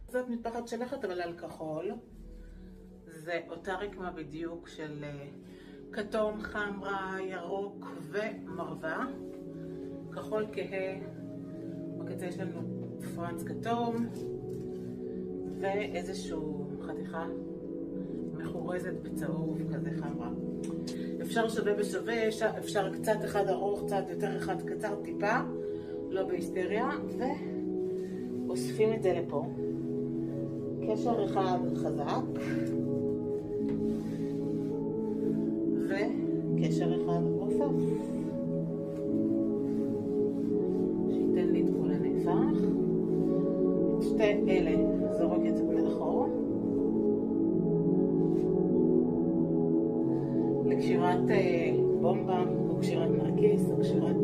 זאת מטפחת שלכת אבל על כחול. זה אותה רקמה בדיוק של כתום, חמרה, ירוק ומרווה. כחול כהה, בקצה יש לנו פרנץ כתום ואיזשהו חתיכה מחורזת בצהוב כזה חמרה. אפשר שווה בשווה, אפשר קצת אחד ארוך, קצת יותר אחד קצר, טיפה, לא בהיסטריה, ואוספים את זה לפה. קשר אחד חזק וקשר אחד רופף שייתן לי את כל הנפח. את שתי אלה זורקת מאחור לקשירת בומבה או קשירת מרקיס או קשירת